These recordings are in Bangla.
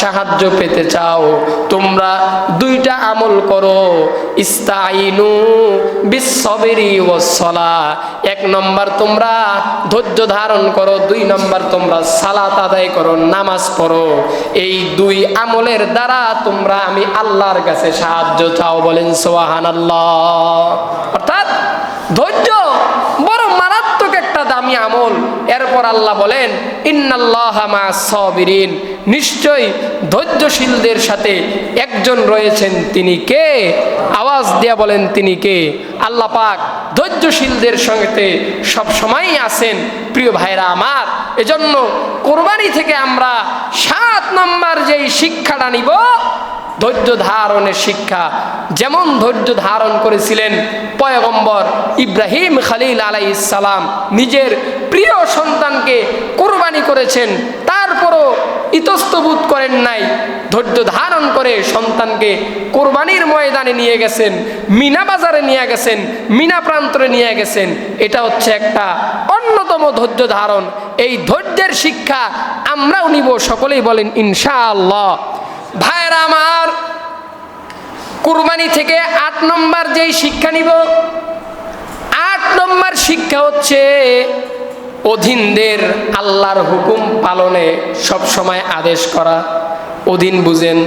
সাহায্য পেতে চাও তোমরা দুইটা আমল করো, ইস্তাইনু বিসসবরি ওয়াসসালাহ। 1 নম্বর তোমরা ধৈর্য ধারণ করো, 2 নম্বর তোমরা সালাত আদায় করো, নামাজ পড়ো। এই 2 আমলের দ্বারা তোমরা আমি আল্লাহর কাছে সাহায্য চাও। বলেন সুবহানাল্লাহ। অর্থাৎ ধৈর্য বড় মারাত্মক একটা দামি আমল। এরপর আল্লাহ বলেন ইন্নাল্লাহা মা'আস সাবিরিন, নিশ্চয়ই ধৈর্যশীলদের সাথে একজন রয়েছেন, তিনি কে? আওয়াজ দিয়া বলেন তিনি কে? আল্লাহ পাক ধৈর্যশীলদের সঙ্গে সব সময়ই আছেন। প্রিয় ভাইরা আমার, এজন্য কোরবানি থেকে আমরা 7 নম্বর যেই শিক্ষাটা নিব, ধৈর্য ধারণের শিক্ষা। যেমন ধৈর্য ধারণ করেছিলেন পয়গম্বর ইব্রাহিম খলিল আলাইহিস সালাম, নিজের প্রিয় সন্তানকে কোরবানি করেছেন, তারপরও ইতস্তবোধ করেন নাই, ধৈর্য ধারণ করে সন্তানকে কোরবানির ময়দানে নিয়ে গেছেন, মিনা বাজারে নিয়ে গেছেন, মিনা প্রান্তরে নিয়ে গেছেন। এটা হচ্ছে একটা অন্যতম ধৈর্য ধারণ। এই ধৈর্যের শিক্ষা আমরাও নিব, সকলেই বলেন ইনশাআল্লাহ। ভাইরা আমার, কুরবানি থেকে 8 নম্বর যেই শিক্ষা নিব, 8 নম্বর শিক্ষা হচ্ছে অধীনদের আল্লাহর হুকুম পালনে সব সময় আদেশ করা। অধীন বুঝেন,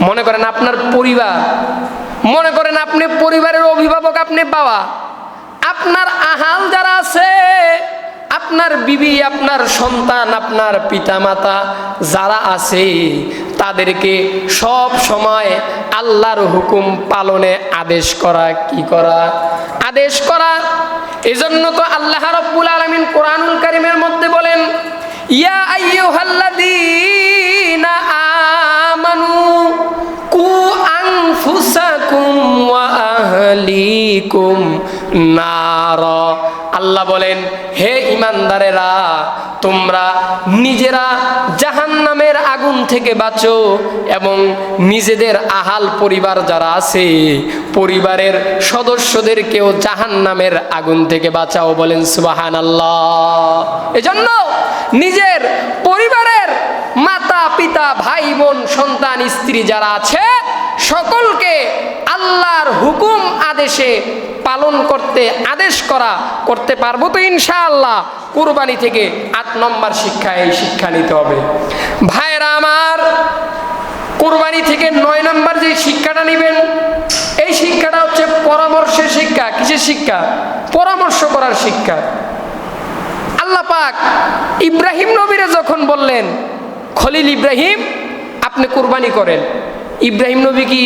মনে করেন আপনার পরিবার, মনে করেন আপনি পরিবারের অভিভাবক, আপনি বাবা, আপনার আহাল যারা আছে, আপনার বিবি, আপনার সন্তান, আপনার পিতামাতা যারা আছে, তাদেরকে সব সময় আল্লাহর হুকুম পালনে আদেশ করা। কি করা? আদেশ করা। এজন্য তো আল্লাহ রাব্বুল আলামিন কোরআনুল কারীমের মধ্যে বলেন ইয়া আইয়ুহাল্লাযীনা আমানু কু আনফুসাকুম ওয়া আহলিকুম নার। আল্লাহ বলেন, হে ঈমানদারেরা, তোমরা নিজেরা জাহান্নামের আগুন থেকে বাঁচো এবং নিজেদের আহাল পরিবার যারা আছে, পরিবারের সদস্যদেরকেও জাহান্নামের আগুন থেকে বাঁচাও। বলেন সুবহানাল্লাহ। এজন্য নিজের পরিবারের মাতা পিতা, ভাই বোন, সন্তান, স্ত্রী যারা আছে, সকলকে আল্লাহর হুকুম আদেশে পালন করতে আদেশ করতে পারবো তো ইনশাআল্লাহ। কুরবানি থেকে 8 নম্বর শিক্ষা, এই শিক্ষা নিতে হবে। ভাইরা আমার, কুরবানি থেকে 9 নম্বর যে শিক্ষাটা নেবেন, এই শিক্ষাটা হচ্ছে পরামর্শের শিক্ষা। কিসের শিক্ষা? পরামর্শ করার শিক্ষা। আল্লাহ পাক ইব্রাহিম নবীরে যখন বললেন, খলিল ইব্রাহিম আপনি কুরবানি করেন, ইব্রাহিম নবী কি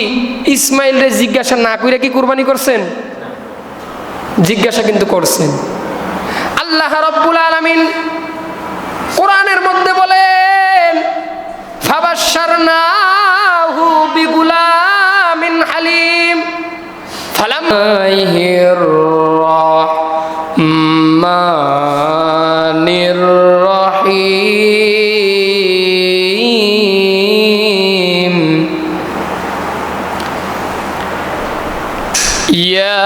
ইসমাইলরে জিজ্ঞাসা না করে কি কুরবানি করছেন? জিজ্ঞাসা কিন্তু করছেন। আল্লাহ রাব্বুল আলামিন কোরআনের মধ্যে বলেন ফাবাশশারনাহু বিগুলামিন হালিম ফালামাইহির রাহমানির রহিম ইয়া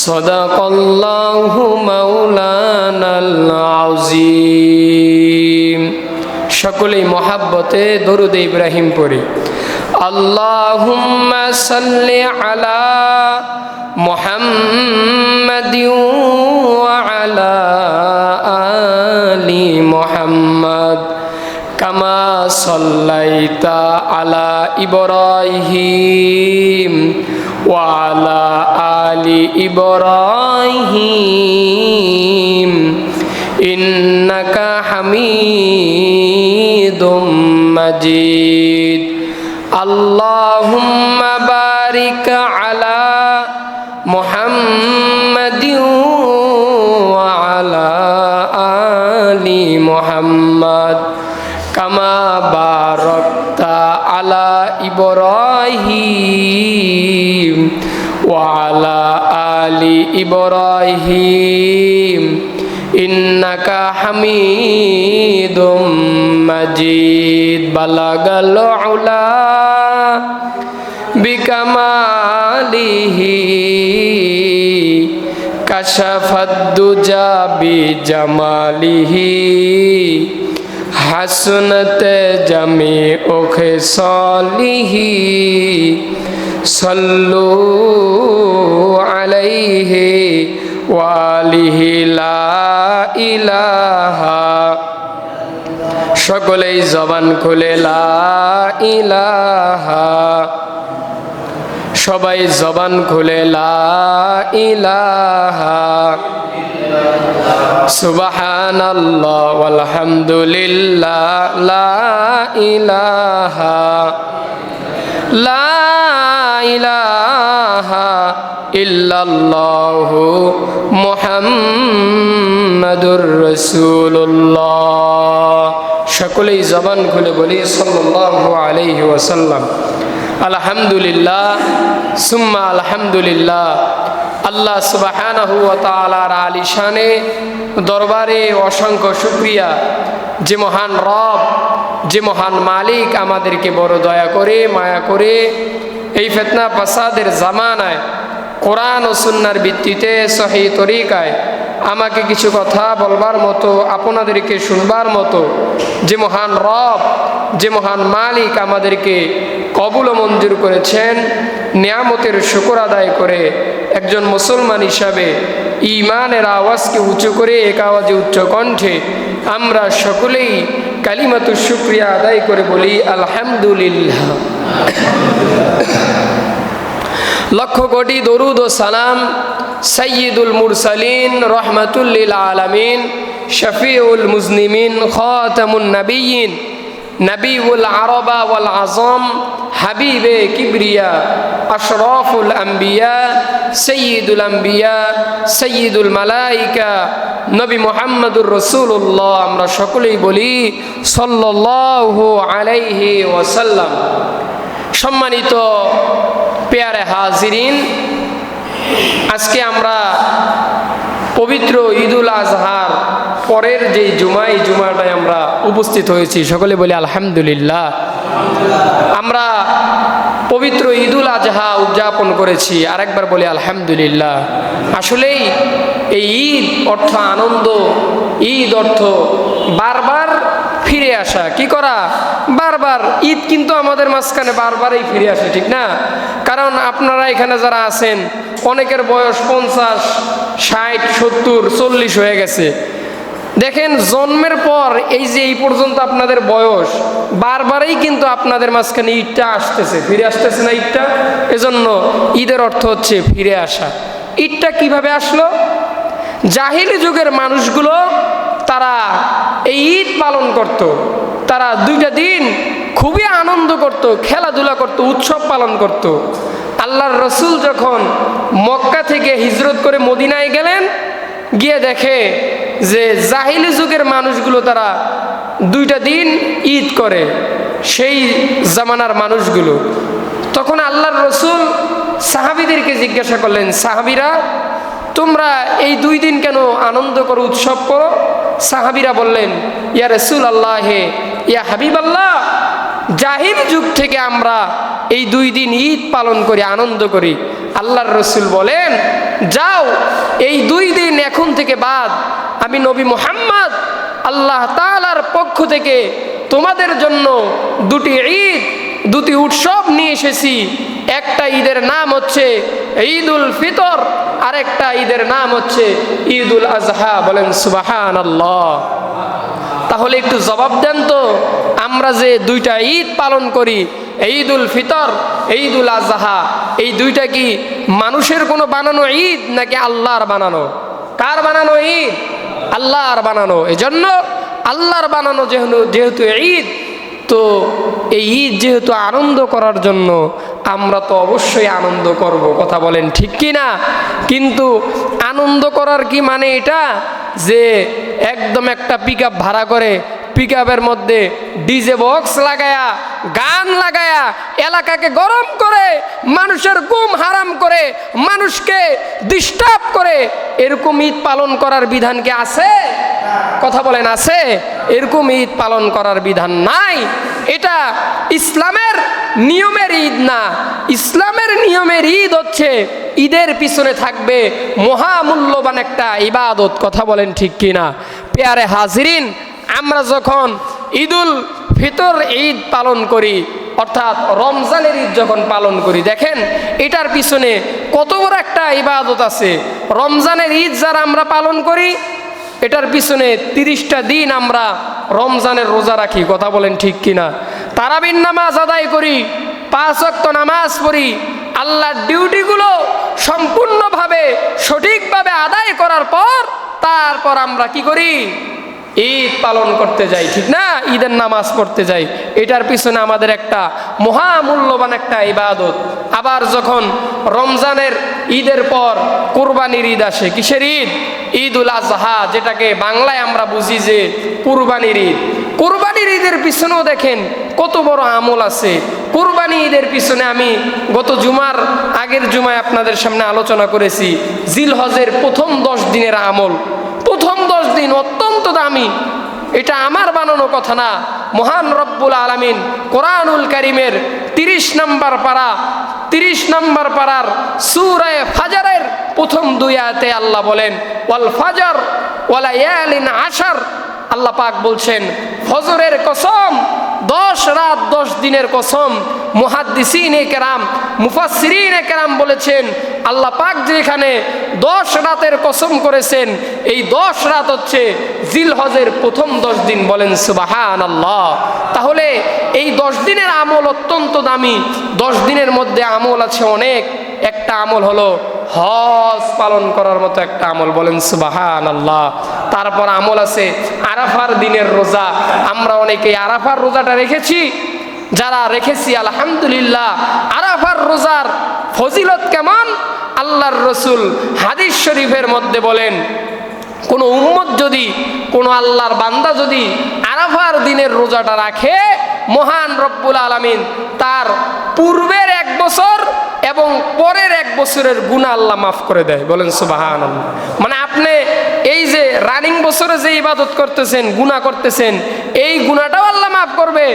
সাদাকাল্লাহু মাওলানাল আযীম। সকলেই মহাব্বতে দরুদ ইব্রাহিম পড়ি। আল্লাহুম্মা সাল্লি আলা মুহাম্মাদিন ওয়া আলা আলি মুহাম্মাদ কামা সাল্লাইতা আলা ইব্রাহিম ওয়া আলা আলি ইব্রাহিম ইন্নাকা হামিদুম মাজিদ। আল্লাহুম্মা বারিক আলা মুহাম্মাদিন ওয়া আলা আলি মুহাম্মাদ কামা বারাকতা আলা ইব্রাহিম ওয়া আলা আলি ইব্রাহিম ইন্নাকা হামিদুম মাজিদ। বালাগাল উলা বিকামালিহি কাশাফাদ দুজা বিজামালিহি হাসনাত জামিউ খিসালিহি সাল্লু আলাইহি ওয়া আলিহি লা ইলাহা। সকলেই জবান খুলে লা ইলাহা, সবাই জবান খুলে লা ইলাহা। সুবহানাল্লাহ ওয়ালহামদুলিল্লাহ লা ইলাহা লা ইলাহা ইল্লাল্লাহু মুহাম্মাদুর রাসূলুল্লাহ। সকলেই জবান খুলে বলি সাল্লাল্লাহু আলাইহি ওয়াসাল্লাম। আলহামদুলিল্লাহ সুম্মা আলহামদুলিল্লাহ। আল্লাহ সুবহানাহু ওয়া তাআলার আলিশানে দরবারে অসংখ্য শুকরিয়া, যে মহান রব, যে মহান মালিক আমাদেরকে বড় দয়া করে মায়া করে এই ফিতনা ফাসাদের জামানায় কোরআন ও সুন্নাহর ভিত্তিতে সহিহ তরিকায় আমাকে কিছু কথা বলবার মতো, আপনাদেরকে শুনবার মতো যে মহান রব, যে মহান মালিক আমাদেরকে কবুল ও মঞ্জুর করেছেন, নিয়ামতের শুকর আদায় করে একজন মুসলমান হিসাবে ঈমানের আওয়াজকে উঁচু করে এক আওয়াজে উচ্চ কণ্ঠে আমরা সকলেই কালিমাতুশ শুকরিয়া আদায় করে বলি আলহামদুলিল্লাহ। লক্ষ কোটি দরুদ ও সালাম সাইয়্যিদুল মুরসালিন রহমাতুল লিল আলামিন শফিউল মুজনিমিন খাতামুন নবিয়্যিন নবিউল আরবা ওয়াল আযম হাবিবে কিবরিয়া আশরাফুল আম্বিয়া সাইয়্যিদুল আম্বিয়া সাইয়্যিদুল মালায়েকা নবী মুহাম্মদুর রাসূলুল্লাহ আমরা সকলেই বলি সাল্লাল্লাহু আলাইহি ওয়াসাল্লাম। সম্মানিত পেয়ারে হাজিরিন, আজকে আমরা পবিত্র ঈদুল আজহার পরের যে জুমা, এই জুমাটায় আমরা উপস্থিত হয়েছি। সকলে বলি আলহামদুলিল্লাহ। আমরা পবিত্র ঈদুল আজহা উদযাপন করেছি, আরেকবার বলি আলহামদুলিল্লাহ। আসলেই এই ঈদ অর্থ আনন্দ, ঈদ অর্থ বারবার ফিরে আসা। কি করা? বারবার। ঈদ কিন্তু আমাদের মাঝখানে বারবারই ফিরে আসে, ঠিক না? কারণ আপনারা এখানে যারা আছেন অনেকের বয়স 50, 60, 70, 40 হয়ে গেছে। দেখেন জন্মের পর এই যে এই পর্যন্ত আপনাদের বয়স, বারবারই কিন্তু আপনাদের মাঝখানে ঈদটা আসতেছে, ফিরে আসতেছে না ঈদটা? এজন্য ঈদের অর্থ হচ্ছে ফিরে আসা। ঈদটা কিভাবে আসলো? জাহিলি যুগের মানুষগুলো তারা এই ঈদ পালন করত। তারা 2টা দিন খুবই আনন্দ করত, খেলাধুলা করত, উৎসব পালন করত। আল্লাহর রসুল যখন মক্কা থেকে হিজরত করে মদিনায় গেলেন, গিয়ে দেখে যে জাহিলি যুগের মানুষগুলো তারা 2টা দিন ঈদ করে, সেই জামানার মানুষগুলো। তখন আল্লাহর রসুল সাহাবীদেরকে জিজ্ঞাসা করলেন, সাহাবীরা তোমরা এই 2 দিন কেন আনন্দ করো, উৎসব করো? সাহাবীরা বললেন, ইয়া রাসূলুল্লাহ, ইয়া হাবিবাল্লাহ, জাহিল যুগ থেকে আমরা এই 2 দিন ঈদ পালন করি, আনন্দ করি। আল্লাহর রসুল বলেন, যাও এই 2 দিন এখন থেকে বাদ আমি নবী মুহাম্মদ আল্লাহ তাআলার পক্ষ থেকে তোমাদের জন্য 2টি ঈদ, 2টি উৎসব নিয়ে এসেছি। একটা ঈদের নাম হচ্ছে ঈদুল ফিতর, আরেকটা ঈদের নাম হচ্ছে ঈদুল আজহা। বলেন সুবহানাল্লাহ। তাহলে একটু জবাব দেন তো, আমরা যে 2টা ঈদ পালন করি, ঈদুল ফিতর, ঈদুল আজহা, এই 2টা কি মানুষের কোনো বানানো ঈদ নাকি আল্লাহর বানানো? কার বানানো ঈদ? আল্লাহর বানানো। এজন্য আল্লাহর বানানো যেহেতু ঈদ, তো এই ঈদ যেহেতু আনন্দ করার জন্য, আমরা তো অবশ্যই আনন্দ করব, কথা বলেন ঠিক কি না? কিন্তু আনন্দ করার কি মানে এটা যে একদম একটা পিকআপ ভাড়া করে পিকআপের মধ্যে ডিজে বক্স লাগায়া, গান লাগায়া, এলাকাকে গরম করে, মানুষের ঘুম হারাম করে, মানুষকে ডিস্টার্ব করে, এরকম ঈদ পালন করার বিধান কি আছে? কথা বলেন আছে? এরকম ঈদ পালন করার বিধান নাই। এটা ইসলামের নিয়মের ঈদ না। ইসলামের নিয়মের ঈদ হচ্ছে ঈদের পিছনে থাকবে মহামূল্যবান একটা ইবাদত, কথা বলেন ঠিক কিনা? পেয়ারে হাজিরিন, আমরা যখন ঈদুল ফিতর ঈদ পালন করি, অর্থাৎ রমজানের ঈদ যখন পালন করি, দেখেন এটার পিছনে কত বড় একটা ইবাদত আছে। রমজানের ঈদ যারা আমরা পালন করি, এটার পিছনে 30টা দিন আমরা রমজানের রোজা রাখি, কথা বলেন ঠিক কিনা? তারাবির নামাজ আদায় করি, 5 ওয়াক্ত নামাজ পড়ি, আল্লাহর ডিউটিগুলো সম্পূর্ণভাবে সঠিকভাবে আদায় করার পর তারপর আমরা কি করি? ঈদ পালন করতে যাই, ঠিক না? ঈদের নামাজ পড়তে যাই। এটার পিছনে আমাদের একটা মহামূল্যবান একটা ইবাদত। আবার যখন রমজানের ঈদের পর কুরবানির ঈদ আসে, কিসের ঈদ? ঈদুল আজহা, যেটাকে বাংলায় আমরা বুঝি যে কুরবানির ঈদ। কুরবানির ঈদের পিছনেও দেখেন কত বড় আমল আছে। কুরবানি ঈদের পিছনে আমি গত আগের জুমায় আপনাদের সামনে আলোচনা করেছি, জিলহজের প্রথম 10 দিনের আমল। প্রথম 10 দিন অত্যন্ত দামি। এটা আমার বানানো কথা না, মহান রব্বুল আলামিন কোরআনুল কারীমের 30 নম্বর পারার সূরা ফাজরের প্রথম 2 আয়াতে আল্লাহ বলেন, ওয়াল ফাজর ওয়ালায়ালিন আশর। আল্লাহ পাক বলছেন ফজরের কসম, 10 রাত 10 দিনের কসম। মুহাদ্দিসিনে কেরাম, মুফাসসিরিনে কেরাম বলেছেন আল্লাহ পাক যেখানে 10 রাতের কসম করেছেন, এই 10 রাত হচ্ছে জিলহজের প্রথম 10 দিন। বলেন সুবহানাল্লাহ। তাহলে এই 10 দিনের আমল অত্যন্ত দামি। 10 দিনের মধ্যে আমল আছে অনেক। একটা আমল হলো হজ পালন করার মতো একটা আমল, বলেন সুবহানাল্লাহ। তারপর আমল আছে আরাফার দিনের রোজা। আমরা অনেকেই আরাফার রোজাটা রেখেছি, যারা রেখেছি আলহামদুলিল্লাহ। আরাফার রোজার ফজিলত কেমন? আল্লাহর রসুল হাদিস শরীফের মধ্যে বলেন, কোনো উম্মত যদি, কোনো আল্লাহর বান্দা যদি আরাফার দিনের রোজাটা রাখে, মহান রব্বুল আলামিন তার পূর্বের 1 বছর এবং পরের 1 বছরের গুনাহ আল্লাহ মাফ করে দেয়। বলেন সুবহানাল্লাহ। মানে আপনি এই যে রানিং বছরে যে ইবাদত করতেছেন, গুনাহ করতেছেন, এই গুনাহটাও আল্লাহ মাফ করবে।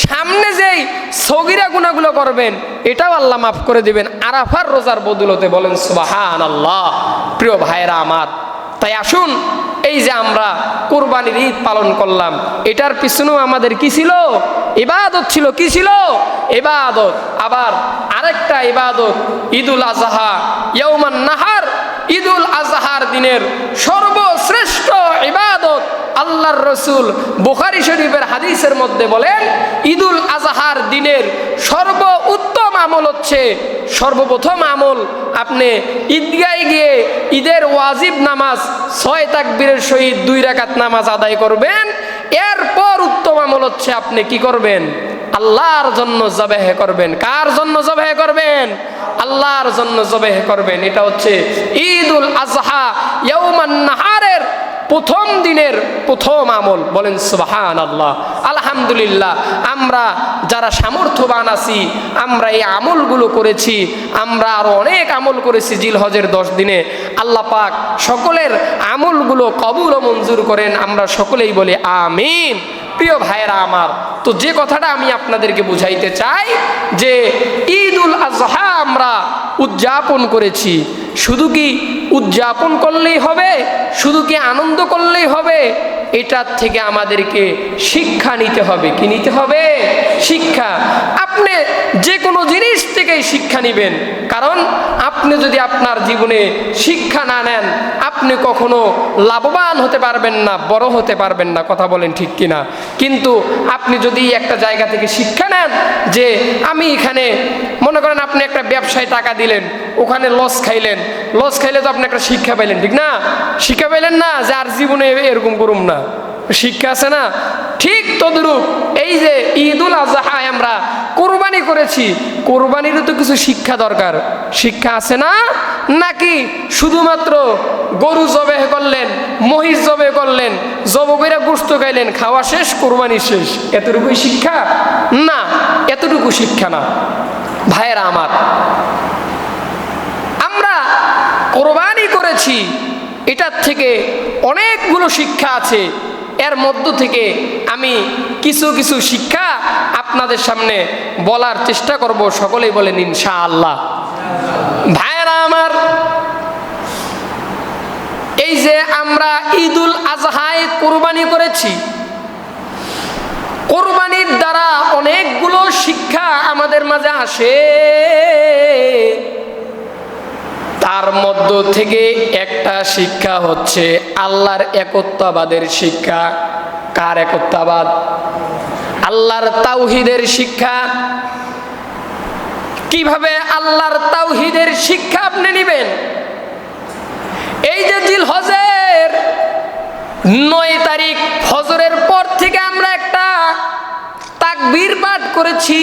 সামনে যেই সগীরা গুনাহগুলো করবেন, এটাও আল্লাহ মাফ করে দিবেন আরাফার রোজার বদৌলতে। বলেন সুবহানাল্লাহ। প্রিয় ভাইরা আমার, তাই আসুন, এই যে আমরা কুরবানির ঈদ পালন করলাম, এটার পিছনেও আমাদের কি ছিল? ইবাদত ছিল। কি ছিল? ইবাদত। আবার আরেকটা ইবাদত ঈদুল আজহা, ইয়াউমান নাহার। ঈদুল আজহার দিনের সর্বশ্রেষ্ঠ ইবাদত আল্লাহর রসুল বুখারী শরীফের হাদিসের মধ্যে বলেন, ঈদুল আজহার দিনের সর্বোত্তম আমল হচ্ছে, সর্বপ্রথম আমল আপনি ঈদগাহে গিয়ে ঈদের ওয়াজিব নামাজ 6 তাকবীরের সহিত 2 রাকাত নামাজ আদায় করবেন। এরপর উত্তম আমল হচ্ছে আপনি কি করবেন? আল্লাহর জন্য জবেহ করবেন। কার জন্য জবেহ করবেন? আল্লাহর জন্য জবেহ করবেন। এটা হচ্ছে ঈদুল আজহা ইয়াউমান নাহারের প্রথম দিনের প্রথম আমল। বলেন সুবহানাল্লাহ। আলহামদুলিল্লাহ, আমরা যারা সামর্থ্যবান আছি, আমরা এই আমলগুলো করেছি। আমরা আরো অনেক আমল করেছি জিলহজের 10 দিনে। আল্লাহ পাক সকলের আমলগুলো কবুল ও মঞ্জুর করেন। আমরা সকলেই বলি আমিন। প্রিয় ভাইয়েরা আমার, তো যে কথাটা আমি আপনাদেরকে বুঝাইতে চাই যে ঈদুল আজহা আমরা উদযাপন করেছি। শুধু কি উদযাপন করলেই হবে? শুধু কি আনন্দ করলেই হবে? এটার থেকে আমাদেরকে শিক্ষা নিতে হবে। কি নিতে হবে? শিক্ষা। আপনি যে কোনো জিনিস থেকেই শিক্ষা নেবেন, কারণ আপনি যদি আপনার জীবনে শিক্ষা না নেন আপনি কখনো লাভবান হতে পারবেন না, বড় হতে পারবেন না। কথা বলেন ঠিক কিনা? কিন্তু আপনি যদি একটা জায়গা থেকে শিক্ষা নেন যে আমি এখানে, মনে করেন আপনি একটা ব্যবসায় টাকা দিলেন, ওখানে লস খাইলেন, লস খাইলে তো আপনি একটা শিক্ষা পাইলেন, ঠিক না? শিক্ষা পাইলেন না যে আর জীবনে এরকম করুম না, শিক্ষা আছে না? ঠিক তদ্রূপ এই যে ঈদুল আজহায় আমরা কোরবানি করেছি, কোরবানিরও তো কিছু শিক্ষা দরকার। শিক্ষা আছে না? নাকি শুধুমাত্র গরু জবেহ করলেন, মহিষ জবেহ করলেন, জবে করে গোশত খাইলেন, খাওয়া শেষ, কোরবানি শেষ, এতটুকুই শিক্ষা? না, এতটুকু শিক্ষা না। ভাইয়েরা আমার, আমরা কোরবানি করেছি, এটার থেকে অনেকগুলো শিক্ষা আছে। এর মধ্য থেকে আমি কিছু কিছু শিক্ষা আপনাদের সামনে বলার চেষ্টা করব। সকলেই বলেন ইনশাআল্লাহ। ভাইয়েরা আমার, এই যে আমরা ঈদুল আজহায় কোরবানি করেছি, কোরবানির দ্বারা অনেকগুলো শিক্ষা আমাদের মাঝে আসে। তার মধ্য থেকে একটা শিক্ষা হচ্ছে আল্লাহর একত্ববাদের শিক্ষা। কার একত্ববাদ? আল্লাহর তাওহীদের শিক্ষা। কিভাবে আল্লাহর তাওহীদের শিক্ষা আপনি নেবেন? এই যে জিলহজের 9 তারিখ ফজরের পর থেকে আমরা একটা তাকবীর পাঠ করেছি।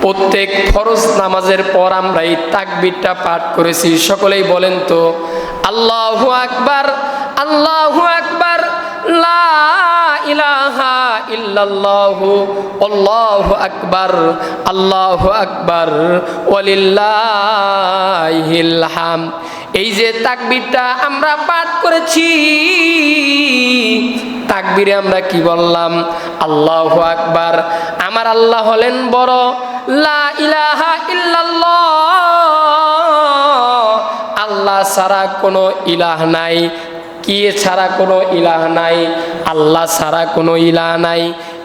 প্রত্যেক ফরজ নামাজের পর আমরা এই তাকবীরটা পাঠ করেছি। সকলেই বলেন তো আল্লাহু আকবার, আল্লাহু আকবার, লা ইলাহা ইল্লাল্লাহু, আল্লাহু আকবার, আল্লাহু আকবার, ওয়ালিল্লাহিল হামদ। এই যে তাকবীরটা আমরা পাঠ করেছি, তাকবীরে আমরা কি বললাম? আল্লাহু আকবার, আমার আল্লাহ হলেন বড়, লা ইলাহা ইল্লাল্লাহ, আল্লাহ ছাড়া কোনো ইলাহ নাই। কি ছাড়া কোনো ইলাহ নাই? আল্লাহ ছাড়া কোনো ইলাহ নাই।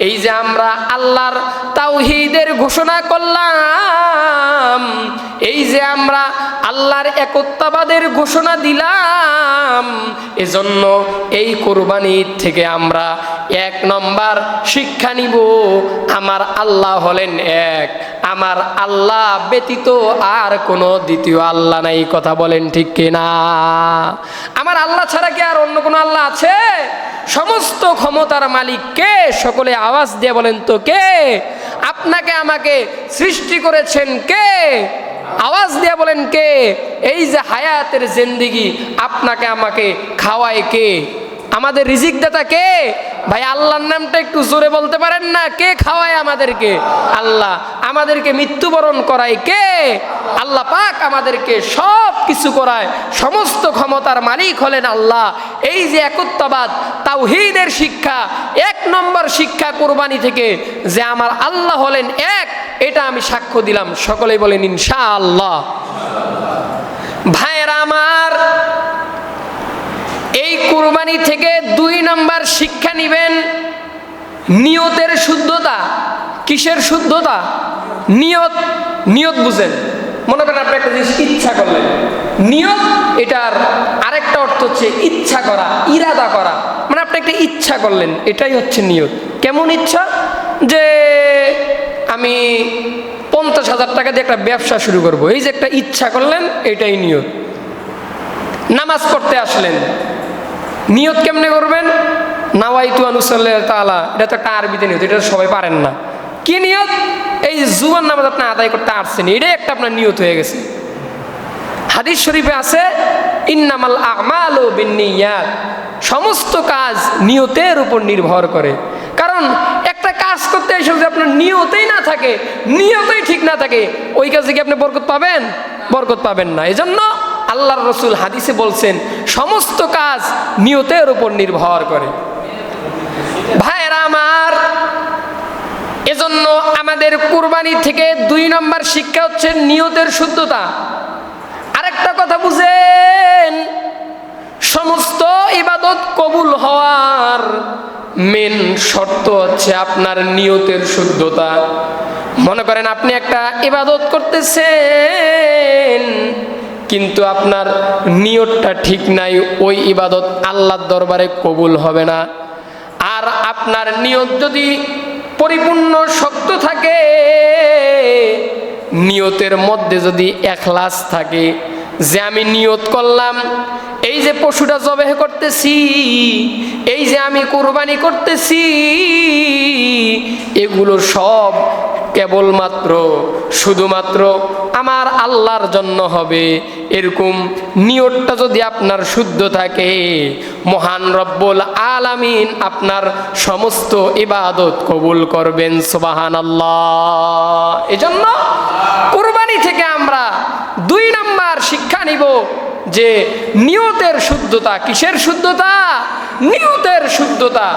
এই যে আমরা আল্লাহর তাওহীদের ঘোষণা করলাম, এই যে আমরা আল্লাহর একত্ববাদের ঘোষণা দিলাম, এজন্য এই কোরবানি থেকে আমরা 1 নম্বর শিক্ষা নিব, আমার আল্লাহ হলেন এক, আমার আল্লাহ ব্যতীত আর কোনো দ্বিতীয় আল্লাহ নাই। কথা বলেন ঠিক কিনা? আমার আল্লাহ ছাড়া কি আর অন্য কোনো আল্লাহ আছে? সমস্ত ক্ষমতার মালিক কে? সকলে আওয়াজ দিয়ে বলেন তো কে? আপনাকে আমাকে সৃষ্টি করেছেন কে? আওয়াজ দিয়ে বলেন কে? এই যে হায়াতের জিন্দেগি আপনাকে আমাকে খাওয়ায় কে? আমাদের রিজিক দাতা কে? ভাই আল্লাহর নামটা একটু জোরে বলতে পারেন না? কে খাওয়ায় আমাদেরকে? আল্লাহ। আমাদেরকে মৃত্যুবরণ করায় কে? আল্লাহ পাক আমাদেরকে সব কিছু করায়। সমস্ত ক্ষমতার মালিক হলেন আল্লাহ। এই যে একত্ববাদ, তাওহীদের শিক্ষা, 1 নম্বর শিক্ষা কোরবানি থেকে যে আমার আল্লাহ হলেন এক, এটা আমি সাক্ষ্য দিলাম। সকলেই বলেন ইনশাআল্লাহ। ভাইয়েরা আমার, এই কোরবানি থেকে 2 নম্বর শিক্ষা নিবেন নিয়তের শুদ্ধতা। কিসের শুদ্ধতা? নিয়ত। নিয়ত বুঝেন? মনে করেন আপনি একটা জিনিস ইচ্ছা করলেন, নিয়ত এটার আরেকটা অর্থ হচ্ছে ইচ্ছা করা, ইরাদা করা। মানে আপনি একটা ইচ্ছা করলেন, এটাই হচ্ছে নিয়ত। কেমন ইচ্ছা? যে আমি 50,000 টাকা দিয়ে একটা ব্যবসা শুরু করব, এই যে একটা ইচ্ছা করলেন, এটাই নিয়ত। নামাজ পড়তে আসলেন, নিয়ত কেমনে করবেন? নাওয়াইতু আনুসাল্লাহ তাআলা, এটা তো একটা আরবিতে নিয়ত, এটা সবাই পারেন না। কি নিয়ত? এই জুমার নামাজ আপনি আদায় করতে আসছেন, এটাই একটা আপনার নিয়ত হয়ে গেছে। হাদিস শরীফে আছে ইন্নামাল আমালু বিন্নিয়াত, সমস্ত কাজ নিয়তের উপর নির্ভর করে। কারণ একটা কাজ করতে এসে যদি আপনার নিয়তেই না থাকে, নিয়তেই ঠিক না থাকে, ওই কাজে কি আপনি বরকত পাবেন? বরকত পাবেন না। এজন্য আল্লাহর রাসূল হাদিসে বলছেন সমস্ত কাজ নিয়তের উপর নির্ভর করে। ভাইয়েরা আমার, এজন্য আমাদের কুরবানি থেকে 2 নম্বর শিক্ষা হচ্ছে নিয়তের শুদ্ধতা। আরেকটা কথা বুঝেন, সমস্ত ইবাদত কবুল হওয়ার মেন শর্ত হচ্ছে আপনার নিয়তের শুদ্ধতা। মনে করেন আপনি একটা ইবাদত করতেছেন, কিন্তু আপনার নিয়তটা ঠিক নাই, ওই ইবাদত আল্লাহর দরবারে কবুল হবে না। আর আপনার নিয়ত যদি পরিপূর্ণ শক্ত থাকে, নিয়তের মধ্যে যদি ইখলাস থাকে, যে আমি নিয়ত করলাম এই যে পশুটা জবেহ করতেছি, এই যে আমি কুরবানি করতেছি, এগুলো সব কেবলমাত্র শুধুমাত্র আমার আল্লাহর জন্য হবে, এরকম নিয়তটা যদি আপনার শুদ্ধ থাকে, মহান রব্বুল আলামিন আপনার সমস্ত ইবাদত কবুল করবেন। সুবহানাল্লাহ। এজন্য কুরবানি থেকে আমরা 2 নাম্বার শিক্ষা নিব যে নিয়তের শুদ্ধতা। কিসের শুদ্ধতা? নিয়তের শুদ্ধতা।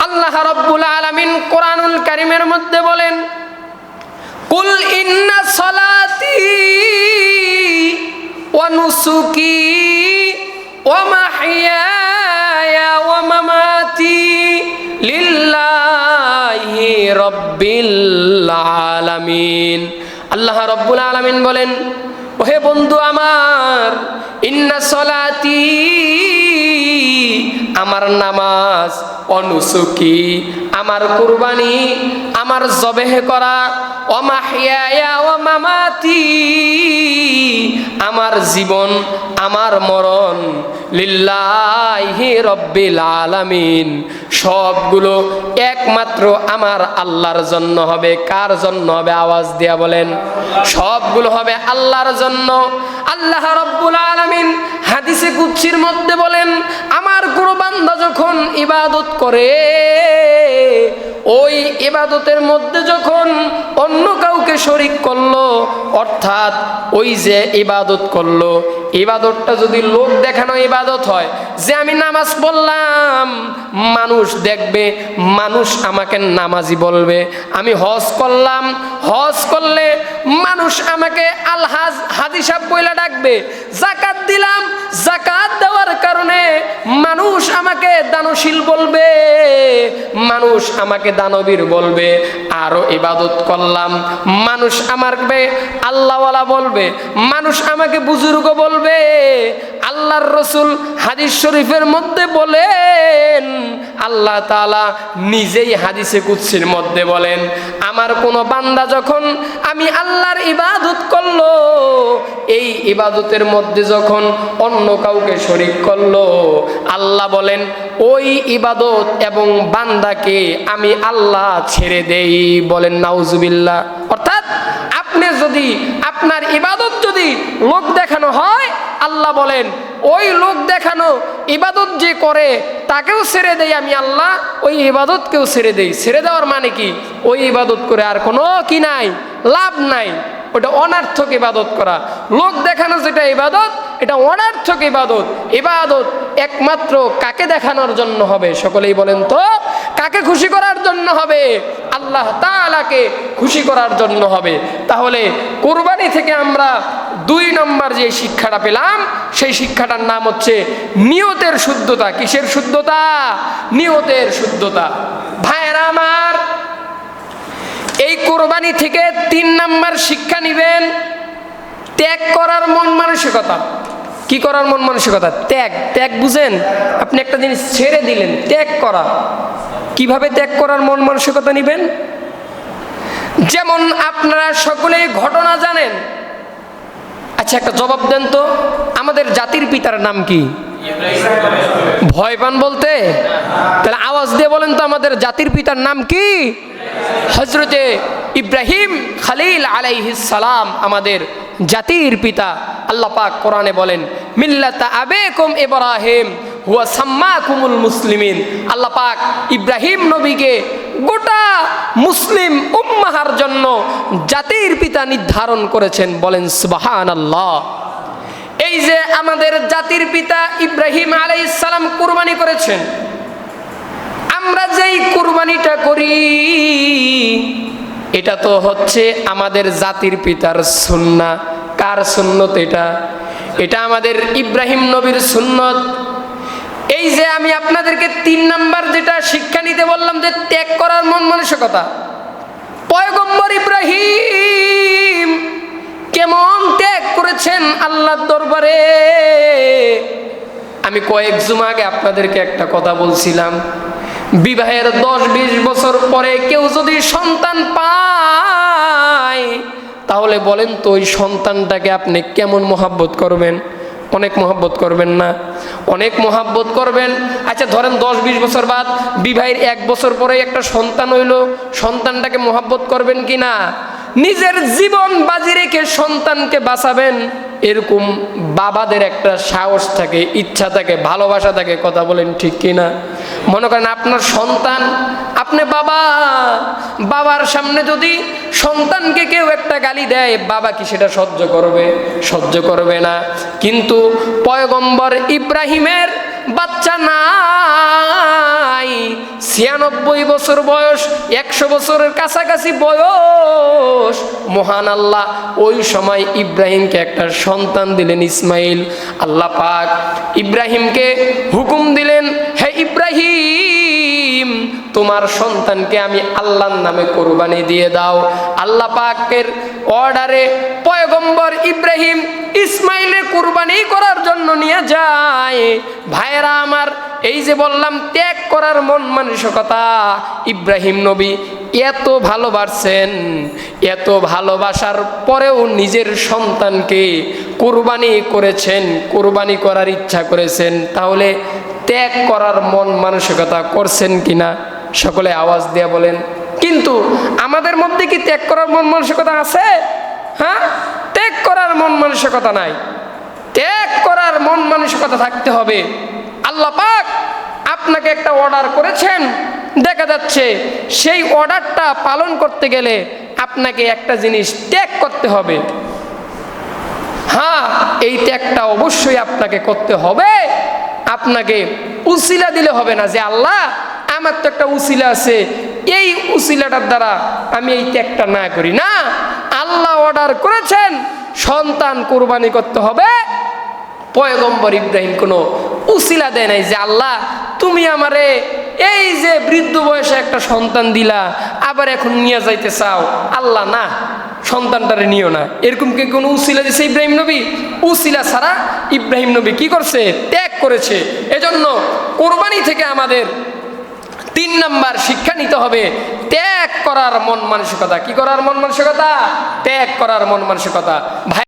আল্লাহ রাব্বুল আলামিন কোরআনুল কারীমের মধ্যে বলেন, কুল ইন্না সলাতি ওয়া নুসুকি ওয়া মাহইয়ায়া ওয়া মামাতি লিল্লাহি রাব্বিল আলামিন। আল্লাহ রাব্বুল আলামিন বলেন, ওহে বন্ধু আমার, ইন্না সলাতি, আমার নামাজ, অনুসুকি, আমার কুরবানি, আমার জবেহ করা, ওয়া মাহইয়ায়া ওয়া মামাতি, আমার জীবন, আমার মরণ, লিল্লাহি রাব্বিল আলামিন, সবগুলো একমাত্র আমার আল্লাহর জন্য হবে। কার জন্য হবে? আওয়াজ দিয়া বলেন। সবগুলো হবে আল্লাহর জন্য। আল্লাহ রাব্বুল আলামিন হাদিসে কুদসির মধ্যে বলেন, আমার কোন বান্দা যখন ইবাদত করে, ওই ইবাদতের মধ্যে যখন অন্য কাউকে শরীক করলো, অর্থাৎ ওই যে ইবাদত করলো, ইবাদতটা যদি লোক দেখানো ইবাদত হয়, যে আমি নামাজ পড়লাম মানুষ দেখবে, মানুষ আমাকে নামাজি বলবে, আমি হজ করলাম, হজ করলে মানুষ আমাকে আলহাজ হাজি সাহেব বইলা ডাকবে, যাকাত দিলাম, যাকাত দেওয়ার কারণে মানুষ আমাকে দানশীল বলবে, মানুষ আমাকে দানবীর বলবে। আরো ইবাদত করলাম, মানুষ আমাকে আল্লাহওয়ালা বলবে, মানুষ আমাকে বুজুর্গ বলবে। আল্লাহর রাসূল হাদিস শরীফের মধ্যে বলেন, আল্লাহ তাআলা নিজেই হাদিসে কুদসির মধ্যে বলেন, আমার কোন বান্দা যখন আমি আল্লাহর ইবাদত করলো, এই ইবাদতের মধ্যে যখন অন্য কাউকে শরীক করলো, আল্লাহ বলেন ওই ইবাদত এবং বান্দাকে আমি আল্লাহ ছেড়ে দেই। বলেন নাউজুবিল্লাহ। অর্থাৎ আপনি যদি আপনার ইবাদত যদি লোক দেখানো হয়, আল্লাহ বলেন ওই লোক দেখানো ইবাদত যে করে তাকেও ছেড়ে দেই আমি আল্লাহ, ওই ইবাদতকেও ছেড়ে দেই। ছেড়ে দেওয়ার মানে কি? ওই ইবাদত করে আর কোনো কি নাই, লাভ নাই, ওটা অনার্থক ইবাদত করা। লোক দেখানো যেটা ইবাদত, এটা অনার্থক ইবাদত। ইবাদত একমাত্র কাকে দেখানোর জন্য হবে? সকলেই বলেন তো, কাকে খুশি করার জন্য হবে? আল্লাহ তাআলাকে খুশি করার জন্য হবে। তাহলে কুরবানি থেকে আমরা 2 নম্বর যে শিক্ষাটা পেলাম, সেই শিক্ষাটার নাম হচ্ছে নিয়তের শুদ্ধতা। কিসের শুদ্ধতা? নিয়তের শুদ্ধতা। ভাইয়েরা আমার, এই কুরবানি থেকে 3 নম্বর শিক্ষা নিবেন, ত্যাগ করার মন মানসিকতা। কি করার মন মানসিকতা? ত্যাগ। ত্যাগ বুঝেন? আপনি একটা জিনিস ছেড়ে দিলেন, ত্যাগ করা। কিভাবে ত্যাগ করার মন মানসিকতা নিবেন? যেমন আপনারা সকলেই ঘটনা জানেন। আচ্ছা, একটা জবাব দেন তো, আমাদের জাতির পিতার নাম কি? ভয় পান বলতে? তাহলে আওয়াজ দিয়ে বলেন তো, আমাদের জাতির পিতার নাম কি? হযরতে ইব্রাহিম খলিল আলাইহিস সালাম আমাদের জাতির পিতা। আল্লাহ পাক কোরআনে বলেন, মিল্লাতা আবেকুম ইব্রাহিম হুয়া সাম্মাকুমুল মুসলিমিন। আল্লাহ পাক ইব্রাহিম নবীকে গোটা মুসলিম উম্মাহর জন্য জাতির পিতা নির্ধারণ করেছেন। বলেন সুবহানাল্লাহ। এই যে আমাদের জাতির পিতা ইব্রাহিম আলাইহিস সালাম কুরবানি করেছেন, আমরা যেই কুরবানিটা করি এটা তো হচ্ছে আমাদের জাতির পিতার সুন্নাহ। কার সুন্নত এটা? এটা আমাদের ইব্রাহিম নবীর সুন্নত। এই যে আমি আপনাদেরকে 3 নাম্বার যেটা শিক্ষা নিতে বললাম যে ত্যাগ করার মন মানসিকতা, পয়গম্বর ইব্রাহিম কেমন ত্যাগ করেছেন আল্লাহর দরবারে। আমি কয়েক জুমা আগে আপনাদেরকে একটা কথা বলছিলাম, বিবাহের 10-20 বছর পরে কেউ যদি সন্তান পায়, তাহলে বলেন তো ওই সন্তানটাকে আপনি কেমন মহাব্বত করবেন? অনেক মহাব্বত করবেন না? অনেক মহাব্বত করবেন। আচ্ছা ধরেন 10-20 বছর বাদ বিবাহের 1 বছর পরে একটা সন্তান হইল, সন্তানটাকে মহাব্বত করবেন কি না? নিজের জীবন বাজি রেখে সন্তানকে বাঁচাবেন, এরকম বাবাদের একটা সাহস থাকে, ইচ্ছা থাকে, ভালোবাসা থাকে। কথা বলেন ঠিক কিনা? মনে করেন আপনার সন্তান, আপনি বাবার সামনে যদি সন্তানকে কেউ একটা গালি দেয়, বাবা কি সেটা সহ্য করবে? সহ্য করবে না। কিন্তু পয়গম্বর ইব্রাহিমের বাচ্চা নাই, 96 বছর বয়স, 100 বছরের কাছাকাছি বয়স, মহান আল্লাহ ওই সময় ইব্রাহিমকে একটা সন্তান দিলেন, ইসমাইল। আল্লাহ পাক ইব্রাহিমকে হুকুম দিলেন, হে ইব্রাহিম, তোমার সন্তানকে আমি আল্লাহর নামে কোরবানি দিয়ে দাও। আল্লাহ পাকের অর্ডারে পয়গম্বর ইব্রাহিম ইসমাইলে কুরবানি করার জন্য নিয়ে যায়। ভাইরা আমার, এই যে বললাম ত্যাগ করার মন মানসিকতা, ইব্রাহিম নবী এত ভালোবাসছেন, এত ভালোবাসার পরেও নিজের সন্তানকে কুরবানি করেছেন, কুরবানি করার ইচ্ছা করেছেন। তাহলে ত্যাগ করার মন মানসিকতা করছেন কিনা? সকলে আওয়াজ দিয়ে বলেন। কিন্তু আমাদের মধ্যে কি ত্যাগ করার মন মানসিকতা আছে? হ্যাঁ, ত্যাগ করার মন মানসিকতা নাই। ত্যাগ করার মন মানসিকতা থাকতে হবে। আল্লাহ পাক আপনাকে একটা অর্ডার করেছেন, দেখা যাচ্ছে সেই অর্ডারটা পালন করতে গেলে আপনাকে একটা জিনিস ত্যাগ করতে হবে। হ্যাঁ, এই ত্যাগটা অবশ্যই আপনাকে করতে হবে। আপনাকে উসিলা দিলে হবে না যে আল্লাহ আমার তো একটা উসিলা আছে, এই উসিলাটার দ্বারা আমি এই ত্যাগটা না করি। না, আল্লাহ অর্ডার করেছেন সন্তান কুরবানি করতে হবে। পয়গম্বর ইব্রাহিম কোনো উসিলা দেয় নাই যে আল্লাহ তুমি আমারে এই যে বৃদ্ধ বয়সে একটা সন্তান দিলা, আবার এখন নিয়ে যাইতে চাও। আল্লাহ না, সন্তানটারে নিও না, এরকম কি কোনো উসিলা দিছে ইব্রাহিম নবী? উসিলা ছাড়া ইব্রাহিম নবী কি করছে? ত্যাগ করেছে। এজন্য কোরবানি থেকে আমাদের 3 নাম্বার শিক্ষা নিতে হবে, ত্যাগ করার মন মানসিকতা। কি করার মন মানসিকতা? ত্যাগ করার মন মানসিকতা। ভাই